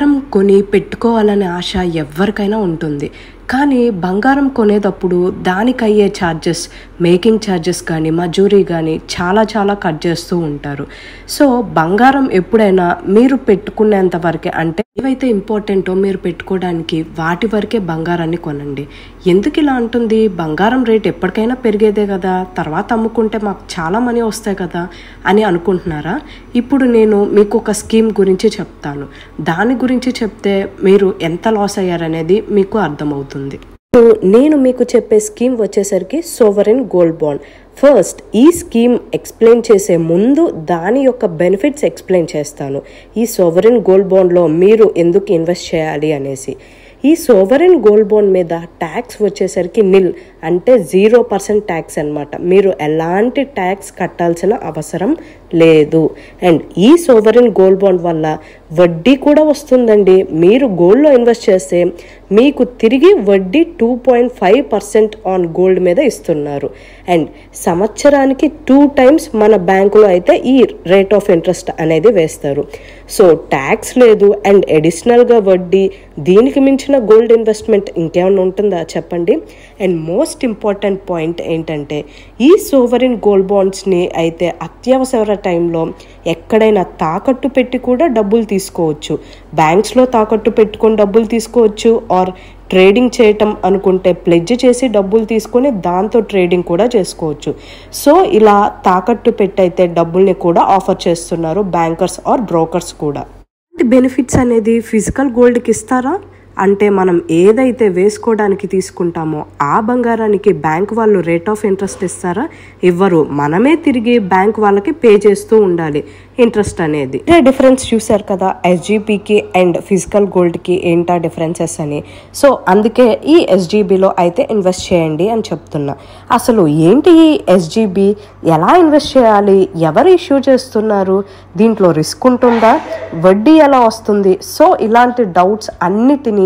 బంగారం కొని పెట్టుకోవాలనే ఆశ ఎవరికైనా ఉంటుంది. కానీ బంగారం కొనేటప్పుడు దానికయ్యే ఛార్జెస్, మేకింగ్ ఛార్జెస్ కానీ మజూరీ కానీ చాలా కట్ చేస్తూ ఉంటారు. సో బంగారం ఎప్పుడైనా మీరు పెట్టుకునేంత వరకే, అంటే ఏవైతే ఇంపార్టెంటో మీరు పెట్టుకోవడానికి వాటి వరకే బంగారాన్ని కొనండి. ఎందుకు ఇలా అంటుంది? బంగారం రేట్ ఎప్పటికైనా పెరిగేదే కదా, తర్వాత అమ్ముకుంటే మాకు చాలా మనీ వస్తాయి కదా అని అనుకుంటున్నారా? ఇప్పుడు నేను మీకు ఒక స్కీమ్ గురించి చెప్తాను. దాని గురించి చెప్తే మీరు ఎంత లాస్ అయ్యారనేది మీకు అర్థమవుతుంది. నేను మీకు చెప్పే స్కీమ్ వచ్చేసరికి సోవరెన్ గోల్డ్ బాండ్. ఫస్ట్ ఈ స్కీమ్ ఎక్స్ప్లెయిన్ చేసే ముందు దాని యొక్క బెనిఫిట్స్ ఎక్స్ప్లెయిన్ చేస్తాను. ఈ సోవరెన్ గోల్డ్ బాండ్లో మీరు ఎందుకు ఇన్వెస్ట్ చేయాలి అనేసి. ఈ సోవరెన్ గోల్డ్ బాండ్ మీద ట్యాక్స్ వచ్చేసరికి నిల్, అంటే 0% ట్యాక్స్ అనమాట. మీరు ఎలాంటి ట్యాక్స్ కట్టాల్సిన అవసరం లేదు. అండ్ ఈ సోవరెన్ గోల్డ్ బాండ్ వల్ల వడ్డీ కూడా వస్తుందండి. మీరు గోల్డ్లో ఇన్వెస్ట్ చేస్తే మీకు తిరిగి వడ్డీ 2.5% ఆన్ గోల్డ్ మీద ఇస్తున్నారు. అండ్ సంవత్సరానికి 2 times మన బ్యాంకులో అయితే ఈ రేట్ ఆఫ్ ఇంట్రెస్ట్ అనేది వేస్తారు. సో ట్యాక్స్ లేదు అండ్ అడిషనల్గా వడ్డీ. దీనికి మించిన గోల్డ్ ఇన్వెస్ట్మెంట్ ఇంకేమైనా ఉంటుందా చెప్పండి? అండ్ మోస్ట్ ఇంపార్టెంట్ పాయింట్ ఏంటంటే, ఈ సోవరెన్ గోల్డ్ బాండ్స్ని అయితే అత్యవసర టైంలో ఎక్కడైనా తాకట్టు పెట్టి కూడా డబ్బులు తీసుకోవచ్చు. బ్యాంక్స్లో తాకట్టు పెట్టుకొని డబ్బులు తీసుకోవచ్చు, ఆర్ ట్రేడింగ్ చేయటం అనుకుంటే ప్లెడ్జ్ చేసి డబ్బులు తీసుకొని దాంతో ట్రేడింగ్ కూడా చేసుకోవచ్చు. సో ఇలా తాకట్టు పెట్టయితే డబ్బుల్ని కూడా ఆఫర్ చేస్తున్నారు బ్యాంకర్స్ ఆర్ బ్రోకర్స్ కూడా. బెనిఫిట్స్ అనేది ఫిజికల్ గోల్డ్కి ఇస్తారా? అంటే మనం ఏదైతే వేసుకోవడానికి తీసుకుంటామో ఆ బంగారానికి బ్యాంక్ వాళ్ళు రేట్ ఆఫ్ ఇంట్రెస్ట్ ఇస్తారా? ఇవ్వరు. మనమే తిరిగి బ్యాంక్ వాళ్ళకి పే చేస్తూ ఉండాలి ఇంట్రెస్ట్ అనేది. డిఫరెన్స్ చూసారు కదా ఎస్జీబీకి అండ్ ఫిజికల్ గోల్డ్కి ఏంటా డిఫరెన్సెస్ అని. సో అందుకే ఈ ఎస్జీబీలో అయితే ఇన్వెస్ట్ చేయండి అని చెప్తున్నా. అసలు ఏంటి ఈ ఎస్జీబీ, ఎలా ఇన్వెస్ట్ చేయాలి, ఎవరు ఇష్యూ చేస్తున్నారు, దీంట్లో రిస్క్ ఉంటుందా, వడ్డీ ఎలా వస్తుంది? సో ఇలాంటి డౌట్స్ అన్నిటినీ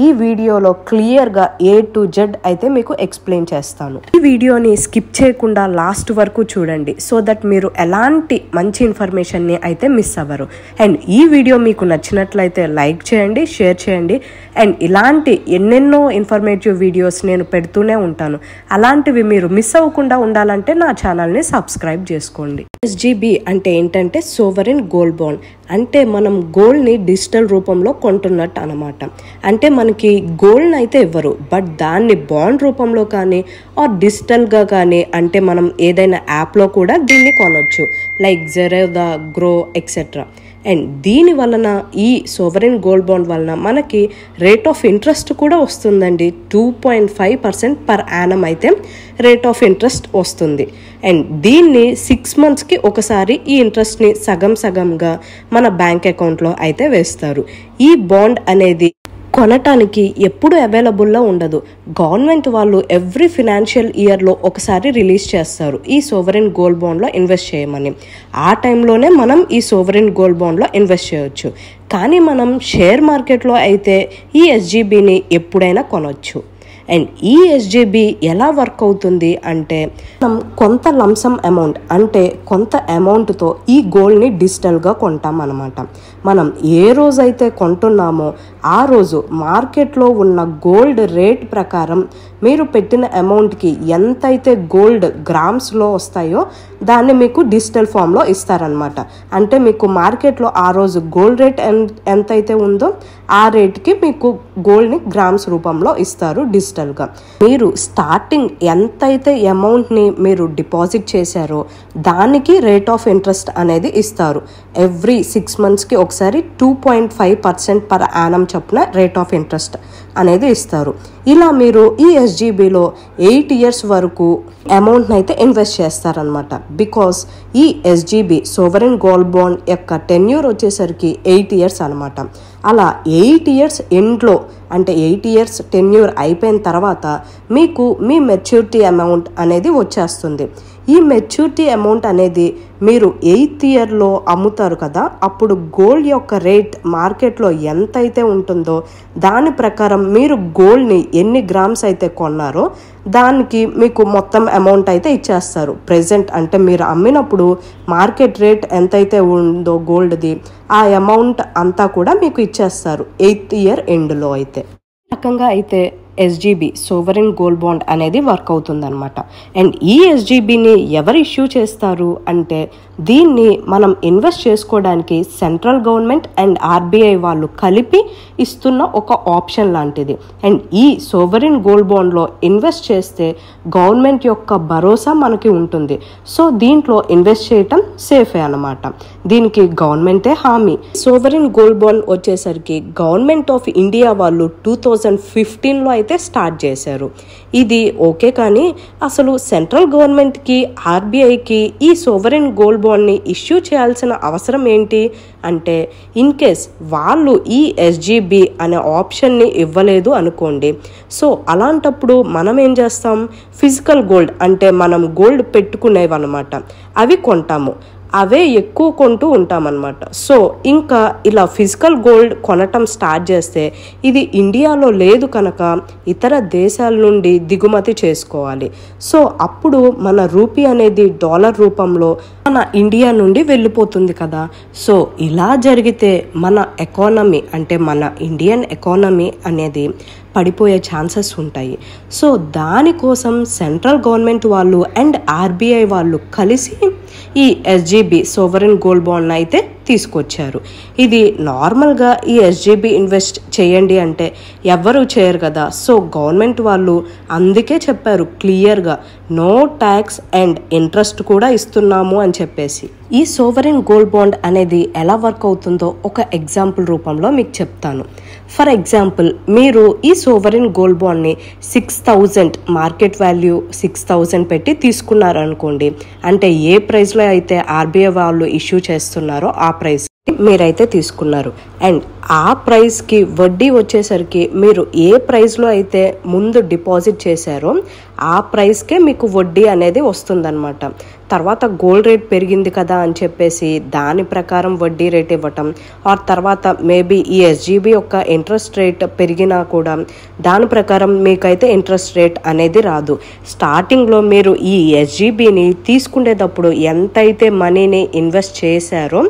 ఈ వీడియోలో క్లియర్గా A to Z అయితే మీకు ఎక్స్ప్లెయిన్ చేస్తాను. ఈ వీడియోని స్కిప్ చేయకుండా లాస్ట్ వరకు చూడండి, సో దట్ మీరు ఎలాంటి మంచి ఇన్ఫర్మేషన్ని అయితే మిస్ అవ్వరు. అండ్ ఈ వీడియో మీకు నచ్చినట్లయితే లైక్ చేయండి, షేర్ చేయండి. అండ్ ఇలాంటి ఎన్నెన్నో ఇన్ఫర్మేటివ్ వీడియోస్ నేను పెడుతూనే ఉంటాను. అలాంటివి మీరు మిస్ అవ్వకుండా ఉండాలంటే నా ఛానల్ని సబ్స్క్రైబ్ చేసుకోండి. ఎస్జీబీ అంటే ఏంటంటే సోవరెన్ గోల్డ్ బాండ్. అంటే మనం గోల్డ్ని డిజిటల్ రూపంలో కొంటున్నట్టు అనమాట. అంటే మనకి గోల్డ్ని అయితే ఇవ్వరు, బట్ దాన్ని బాండ్ రూపంలో కానీ ఆర్ డిజిటల్గా కానీ, అంటే మనం ఏదైనా యాప్లో కూడా దీన్ని కొనవచ్చు, like Zerodha, grow etcetera. And దీని వలన, ఈ సోవరెన్ గోల్డ్ బాండ్ వలన మనకి రేట్ ఆఫ్ ఇంట్రెస్ట్ కూడా వస్తుందండి. 2.5% పర్ యానం అయితే రేట్ ఆఫ్ ఇంట్రెస్ట్ వస్తుంది. అండ్ దీన్ని 6 monthsకి ఒకసారి ఈ ఇంట్రెస్ట్ని సగంగా మన బ్యాంక్ అకౌంట్లో అయితే వేస్తారు. ఈ బాండ్ అనేది కొనటానికి ఎప్పుడు అవైలబుల్లో ఉండదు. గవర్నమెంట్ వాళ్ళు ఎవ్రీ ఫినాన్షియల్ ఇయర్లో ఒకసారి రిలీజ్ చేస్తారు ఈ సోవరెన్ గోల్డ్ బాండ్లో ఇన్వెస్ట్ చేయమని. ఆ టైంలోనే మనం ఈ సోవరెన్ గోల్డ్ బాండ్లో ఇన్వెస్ట్ చేయొచ్చు. కానీ మనం షేర్ మార్కెట్లో అయితే ఈ ఎస్జీబీని ఎప్పుడైనా కొనవచ్చు. అండ్ ఈ ఎస్జీబీ ఎలా వర్క్ అవుతుంది అంటే, మనం కొంత లంసమ్ అమౌంట్, అంటే కొంత అమౌంట్తో ఈ గోల్డ్ని డిజిటల్గా కొంటాం అనమాట. మనం ఏ రోజైతే కొంటున్నామో ఆ రోజు మార్కెట్లో ఉన్న గోల్డ్ రేట్ ప్రకారం మీరు పెట్టిన అమౌంట్కి ఎంతైతే గోల్డ్ గ్రామ్స్లో వస్తాయో దాన్ని మీకు డిజిటల్ ఫామ్లో ఇస్తారనమాట. అంటే మీకు మార్కెట్లో ఆ రోజు గోల్డ్ రేట్ ఎంతైతే ఉందో ఆ రేట్కి మీకు గోల్డ్ని గ్రామ్స్ రూపంలో ఇస్తారు డిజిటల్గా. మీరు స్టార్టింగ్ ఎంతైతే అమౌంట్ని మీరు డిపాజిట్ చేశారో దానికి రేట్ ఆఫ్ ఇంట్రెస్ట్ అనేది ఇస్తారు. ఎవ్రీ 6 monthsకి ఒకసారి 2.5% పర్ యానం చొప్పున రేట్ ఆఫ్ ఇంట్రెస్ట్ అనేది ఇస్తారు. ఇలా మీరు ఈ ఎస్జీబీలో 8 years వరకు అమౌంట్ని అయితే ఇన్వెస్ట్ చేస్తారనమాట. బికాస్ ఈ ఎస్జీబీ సోవరెన్ గోల్డ్ బాండ్ యొక్క టెన్యూర్ వచ్చేసరికి 8 years అనమాట. అలా 8 years ఎండ్లో, అంటే 8 years టెన్యూర్ అయిపోయిన తర్వాత మీకు మీ మెచ్యూరిటీ అమౌంట్ అనేది వచ్చేస్తుంది. ఈ మెచ్యూరిటీ అమౌంట్ అనేది మీరు 8th ఇయర్లో అమ్ముతారు కదా, అప్పుడు గోల్డ్ యొక్క రేట్ మార్కెట్లో ఎంత అయితే ఉంటుందో దాని ప్రకారం మీరు గోల్డ్ని ఎన్ని గ్రామ్స్ అయితే కొన్నారో దానికి మీకు మొత్తం అమౌంట్ అయితే ఇచ్చేస్తారు. ప్రెజెంట్ అంటే మీరు అమ్మినప్పుడు మార్కెట్ రేట్ ఎంతైతే ఉందో గోల్డ్ది ఆ అమౌంట్ అంతా కూడా మీకు ఇచ్చేస్తారు 8th ఇయర్ ఎండ్లో. అయితే రకంగా అయితే ఎస్జీబీ సోవరెన్ గోల్డ్ బాండ్ అనేది వర్క్ అవుతుందన్నమాట. అండ్ ఈ ఎస్జీబీని ఎవరు ఇష్యూ చేస్తారు అంటే దీన్ని మనం ఇన్వెస్ట్ చేసుకోవడానికి సెంట్రల్ గవర్నమెంట్ అండ్ ఆర్బీఐ వాళ్ళు కలిపి ఇస్తున్న ఒక ఆప్షన్ లాంటిది. అండ్ ఈ సోవరెన్ గోల్డ్ బాండ్లో ఇన్వెస్ట్ చేస్తే గవర్నమెంట్ యొక్క భరోసా మనకి ఉంటుంది. సో దీంట్లో ఇన్వెస్ట్ చేయటం సేఫే అన్నమాట. దీనికి గవర్నమెంటే హామీ. సోవరెన్ గోల్డ్ బాండ్ వచ్చేసరికి గవర్నమెంట్ ఆఫ్ ఇండియా వాళ్ళు 2015లో అయితే స్టార్ట్ చేశారు. ఇది ఓకే, కానీ అసలు సెంట్రల్ గవర్నమెంట్కి ఆర్బీఐకి ఈ సోవరెన్ గోల్డ్ బాండ్ని ఇష్యూ చేయాల్సిన అవసరం ఏంటి అంటే, ఇన్ కేస్ వాళ్ళు ఈ ఎస్జీబీ అనే ఆప్షన్ని ఇవ్వలేదు అనుకోండి, సో అలాంటప్పుడు మనం ఏం చేస్తాం, ఫిజికల్ గోల్డ్ అంటే మనం గోల్డ్ పెట్టుకునేవి అనమాట అవి కొంటాము. అవే ఎక్కువ కొంటూ ఉంటామన్నమాట. సో ఇంకా ఇలా ఫిజికల్ గోల్డ్ కొనటం స్టార్ట్ చేస్తే ఇది ఇండియాలో లేదు కనుక ఇతర దేశాల నుండి దిగుమతి చేసుకోవాలి. సో అప్పుడు మన రూపీ అనేది డాలర్ రూపంలో మన ఇండియా నుండి వెళ్ళిపోతుంది కదా. సో ఇలా జరిగితే మన ఎకానమీ అంటే మన ఇండియన్ ఎకానమీ అనేది పడిపోయే ఛాన్సెస్ ఉంటాయి. సో దానికోసం సెంట్రల్ గవర్నమెంట్ వాళ్ళు అండ్ ఆర్బీఐ వాళ్ళు కలిసి ఈ ఎస్జీబీ సోవరెన్ గోల్డ్ బాండ్ అయితే తీసుకొచ్చారు. ఇది నార్మల్గా ఈ ఎస్జీబీ ఇన్వెస్ట్ చేయండి అంటే ఎవ్వరూ చేయరు కదా. సో గవర్నమెంట్ వాళ్ళు అందుకే చెప్పారు క్లియర్గా నో ట్యాక్స్ అండ్ ఇంట్రెస్ట్ కూడా ఇస్తున్నాము అని చెప్పేసి. ఈ సోవరెన్ గోల్డ్ బాండ్ అనేది ఎలా వర్క్ అవుతుందో ఒక ఎగ్జాంపుల్ రూపంలో మీకు చెప్తాను. ఫర్ ఎగ్జాంపుల్, మీరు ఈ సోవరెన్ గోల్డ్ బాండ్ని 6000 మార్కెట్ వాల్యూ 6000 పెట్టి తీసుకున్నారనుకోండి, అంటే ఏ ప్రైస్లో అయితే ఆర్బీఐ వాళ్ళు ఇష్యూ చేస్తున్నారో ఆ ప్రైస్ మీరైతే తీసుకున్నారు. అండ్ ఆ ప్రైస్కి వడ్డీ వచ్చేసరికి మీరు ఏ ప్రైస్లో అయితే ముందు డిపాజిట్ చేశారో ఆ ప్రైస్కే మీకు వడ్డీ అనేది వస్తుందన్నమాట. తర్వాత గోల్డ్ రేట్ పెరిగింది కదా అని చెప్పేసి దాని ప్రకారం వడ్డీ రేట్ ఇవ్వటం, ఆ తర్వాత మేబీ ఈ ఎస్జీబీ యొక్క ఇంట్రెస్ట్ రేట్ పెరిగినా కూడా దాని ప్రకారం మీకైతే ఇంట్రెస్ట్ రేట్ అనేది రాదు. స్టార్టింగ్లో మీరు ఈ ఎస్జీబీని తీసుకునేటప్పుడు ఎంతైతే మనీని ఇన్వెస్ట్ చేశారో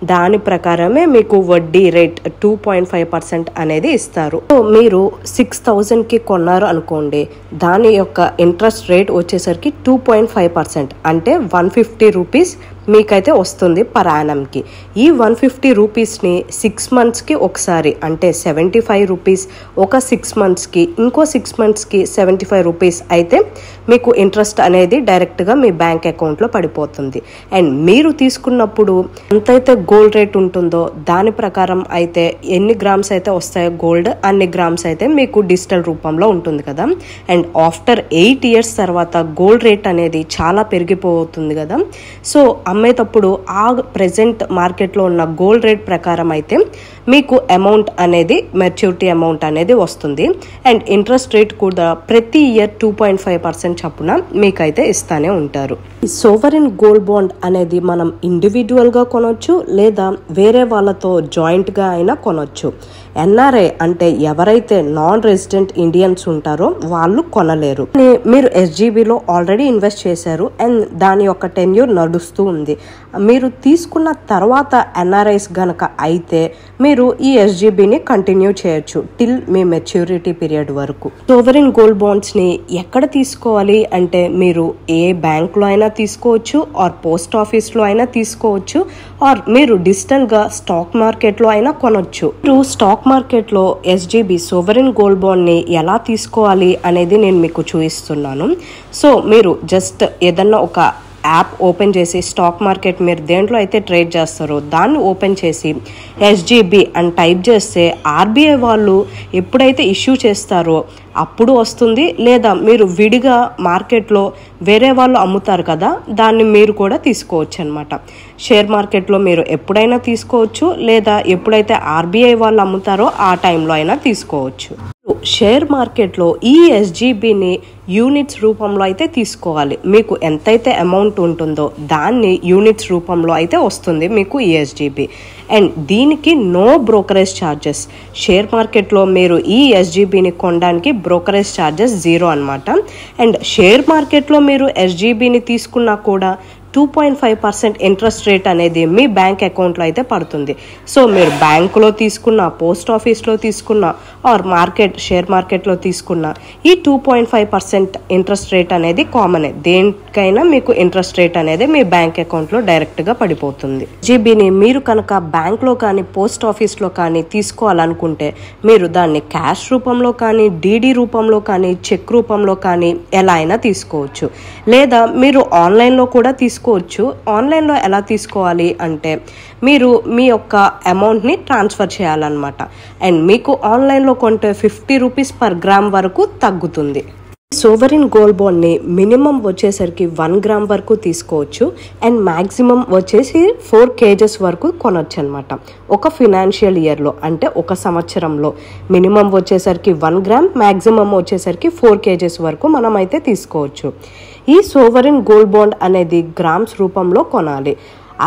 దాని ప్రకారమే మీకు వడ్డీ రేట్ 2.5% అనేది ఇస్తారు. సో మీరు 6000కి కొన్నారు అనుకోండి, దాని యొక్క ఇంట్రెస్ట్ రేట్ వచ్చేసరికి 2.5% అంటే 150 రూపీస్ మీకైతే వస్తుంది పర్ యానంకి. ఈ 150 రూపీస్ని 6 మంత్స్కి ఒకసారి అంటే 75 రూపీస్, ఒక 6 మంత్స్కి ఇంకో 6 మంత్స్కి 75 రూపీస్ అయితే మీకు ఇంట్రెస్ట్ అనేది డైరెక్ట్గా మీ బ్యాంక్ అకౌంట్లో పడిపోతుంది. అండ్ మీరు తీసుకున్నప్పుడు ఎంతైతే గోల్డ్ రేట్ ఉంటుందో దాని ప్రకారం అయితే ఎన్ని గ్రామ్స్ అయితే వస్తాయో గోల్డ్ అన్ని గ్రామ్స్ అయితే మీకు డిజిటల్ రూపంలో ఉంటుంది కదా. అండ్ ఆఫ్టర్ 8 ఇయర్స్ తర్వాత గోల్డ్ రేట్ అనేది చాలా పెరిగిపోతుంది కదా. సో అమ్మేటప్పుడు ఆ ప్రెజెంట్ మార్కెట్లో ఉన్న గోల్డ్ రేట్ ప్రకారం అయితే మీకు అమౌంట్ అనేది మెచ్యూరిటీ అమౌంట్ అనేది వస్తుంది. అండ్ ఇంట్రెస్ట్ రేట్ కూడా ప్రతి ఇయర్ 2.5% చొప్పున మీకైతే ఇస్తానే ఉంటారు. ఈ సోవరెన్ గోల్డ్ బాండ్ అనేది మనం ఇండివిజువల్గా కొనొచ్చు లేదా వేరే వాళ్ళతో జాయింట్గా అయినా కొనొచ్చు. ఎన్ఆర్ఐ అంటే ఎవరైతే నాన్ రెసిడెంట్ ఇండియన్స్ ఉంటారో వాళ్ళు కొనలేరు. మీరు ఎస్జీబీలో ఆల్రెడీ ఇన్వెస్ట్ చేశారు అండ్ దాని యొక్క టెన్యూర్ నడుస్తూ ఉంది. మీరు తీసుకున్న తర్వాత ఎన్ఆర్ఐస్ గనక అయితే మీరు ఈ ఎస్జీబీని కంటిన్యూ చేయొచ్చు టిల్ మీ మెచ్యూరిటీ పీరియడ్ వరకు. సోవరెన్ గోల్డ్ బాండ్స్ని ఎక్కడ తీసుకోవాలి అంటే మీరు ఏ బ్యాంక్లో అయినా తీసుకోవచ్చు, ఆర్ పోస్ట్ ఆఫీస్లో అయినా తీసుకోవచ్చు, ఆర్ మీరు డిజిటల్గా స్టాక్ మార్కెట్లో అయినా కొనొచ్చు. మీరు స్టాక్ మార్కెట్లో ఎస్జీబీ సోవరెన్ గోల్డ్ బాండ్ని ఎలా తీసుకోవాలి అనేది నేను మీకు చూపిస్తున్నాను. సో మీరు జస్ట్ ఏదన్నా ఒక యాప్ ఓపెన్ చేసి స్టాక్ మార్కెట్ మీరు దేంట్లో అయితే ట్రేడ్ చేస్తారో దాన్ని ఓపెన్ చేసి ఎస్జీబీ అని టైప్ చేస్తే ఆర్బీఐ వాళ్ళు ఎప్పుడైతే ఇష్యూ చేస్తారో అప్పుడు వస్తుంది, లేదా మీరు విడిగా మార్కెట్లో వేరే వాళ్ళు అమ్ముతారు కదా దాన్ని మీరు కూడా తీసుకోవచ్చు అనమాట. షేర్ మార్కెట్లో మీరు ఎప్పుడైనా తీసుకోవచ్చు, లేదా ఎప్పుడైతే ఆర్బీఐ వాళ్ళు అమ్ముతారో ఆ టైంలో అయినా తీసుకోవచ్చు. షేర్ మార్కెట్లో ఈ ఎస్జీబీని యూనిట్స్ రూపంలో అయితే తీసుకోవాలి. మీకు ఎంతైతే అమౌంట్ ఉంటుందో దాన్ని యూనిట్స్ రూపంలో అయితే వస్తుంది మీకు ఈ ఎస్జీబీ. అండ్ దీనికి నో బ్రోకరేజ్ ఛార్జెస్. షేర్ మార్కెట్లో మీరు ఈ ఎస్జీబీని కొనడానికి బ్రోకరేజ్ ఛార్జెస్ 0 అనమాట. అండ్ షేర్ మార్కెట్లో మీరు ఎస్జీబీని తీసుకున్నా కూడా 2.5% ఇంట్రెస్ట్ రేట్ అనేది మీ బ్యాంక్ అకౌంట్లో అయితే పడుతుంది. సో మీరు బ్యాంకులో తీసుకున్న, పోస్ట్ ఆఫీస్లో తీసుకున్న ఆర్ షేర్ మార్కెట్లో తీసుకున్న ఈ 2.5% ఇంట్రెస్ట్ రేట్ అనేది కామనే. దేనికైనా మీకు ఇంట్రెస్ట్ రేట్ అనేది మీ బ్యాంక్ అకౌంట్లో డైరెక్ట్గా పడిపోతుంది. జీబీని మీరు కనుక బ్యాంక్లో కానీ పోస్ట్ ఆఫీస్లో కానీ తీసుకోవాలనుకుంటే మీరు దాన్ని క్యాష్ రూపంలో కానీ, డీడీ రూపంలో కానీ, చెక్ రూపంలో కానీ ఎలా అయినా తీసుకోవచ్చు. లేదా మీరు ఆన్లైన్లో కూడా తీసుకోవచ్చు. ఆన్లైన్లో ఎలా తీసుకోవాలి అంటే మీరు మీ యొక్క అమౌంట్ని ట్రాన్స్ఫర్ చేయాలన్నమాట. అండ్ మీకు ఆన్లైన్లో కొంటే 50 రూపీస్ పర్ గ్రామ్ వరకు తగ్గుతుంది. సోవరిన్ గోల్డ్ బాండ్ని మినిమం వచ్చేసరికి 1 గ్రామ్ వరకు తీసుకోవచ్చు. అండ్ మ్యాక్సిమం వచ్చేసి 4 kgs వరకు కొనొచ్చు అనమాట. ఒక ఫినాన్షియల్ ఇయర్లో అంటే ఒక సంవత్సరంలో మినిమం వచ్చేసరికి 1 గ్రామ్, మ్యాక్సిమం వచ్చేసరికి 4 kgs వరకు మనం అయితే తీసుకోవచ్చు. ఈ సోవరిన్ గోల్డ్ బాండ్ అనేది గ్రామ్స్ రూపంలో కొనాలి.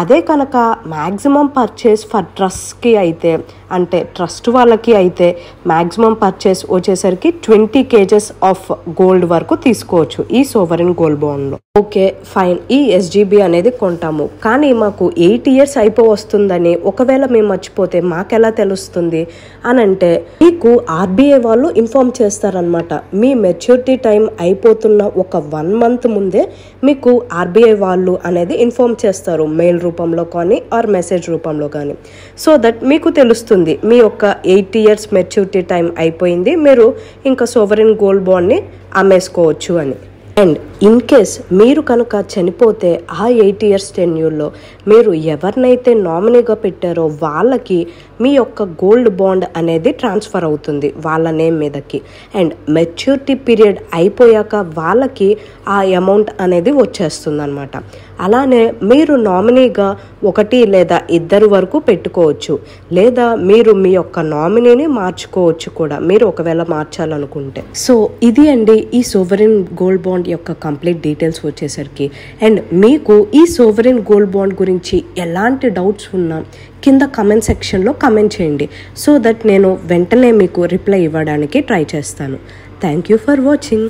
అదే కనుక మ్యాక్సిమం పర్చేస్ ఫర్ ట్రస్ట్కి అయితే, అంటే ట్రస్ట్ వాళ్ళకి అయితే మ్యాక్సిమం పర్చేస్ వచ్చేసరికి 20 kgs ఆఫ్ గోల్డ్ వరకు తీసుకోవచ్చు ఈ సోవరిన్ గోల్డ్ బాండ్లో. ఓకే ఫైన్, ఈ ఎస్జీబీ అనేది కొంటాము, కానీ మాకు 8 years అయిపోవస్తుందని ఒకవేళ మేము మర్చిపోతే మాకెలా తెలుస్తుంది అని అంటే మీకు ఆర్బీఐ వాళ్ళు ఇన్ఫార్మ్ చేస్తారనమాట. మీ మెచ్యూరిటీ టైం అయిపోతున్న ఒక 1 month ముందే మీకు ఆర్బీఐ వాళ్ళు అనేది ఇన్ఫార్మ్ చేస్తారు, మెయిల్ రూపంలో కానీ ఆర్ మెసేజ్ రూపంలో కానీ. సో దట్ మీకు తెలుస్తుంది మీ యొక్క 8 years మెచ్యూరిటీ టైం అయిపోయింది, మీరు ఇంకా సోవరిన్ గోల్డ్ బాండ్ని అమ్మేసుకోవచ్చు అని. అండ్ ఇన్ కేస్ మీరు కనుక చనిపోతే ఆ 8 years టెన్యూర్లో మీరు ఎవరినైతే నామినీగా పెట్టారో వాళ్ళకి మీ యొక్క గోల్డ్ బాండ్ అనేది ట్రాన్స్ఫర్ అవుతుంది వాళ్ళ నేమ్ మీదకి. అండ్ మెచ్యూరిటీ పీరియడ్ అయిపోయాక వాళ్ళకి ఆ అమౌంట్ అనేది వచ్చేస్తుంది అనమాట. అలానే మీరు నామినీగా 1 లేదా 2 వరకు పెట్టుకోవచ్చు, లేదా మీరు మీ యొక్క నామినీని మార్చుకోవచ్చు కూడా మీరు ఒకవేళ మార్చాలనుకుంటే. సో ఇది అండి ఈ సోవరిన్ గోల్డ్ బాండ్ యొక్క కంప్లీట్ డీటెయిల్స్ వచ్చేసరికి. అండ్ మీకు ఈ సోవరిన్ గోల్డ్ బాండ్ గురించి ఎలాంటి డౌట్స్ ఉన్నా కింద కమెంట్ సెక్షన్లో కమెంట్ చేయండి. సో దట్ నేను వెంటనే మీకు రిప్లై ఇవ్వడానికి ట్రై చేస్తాను. Thank you for watching.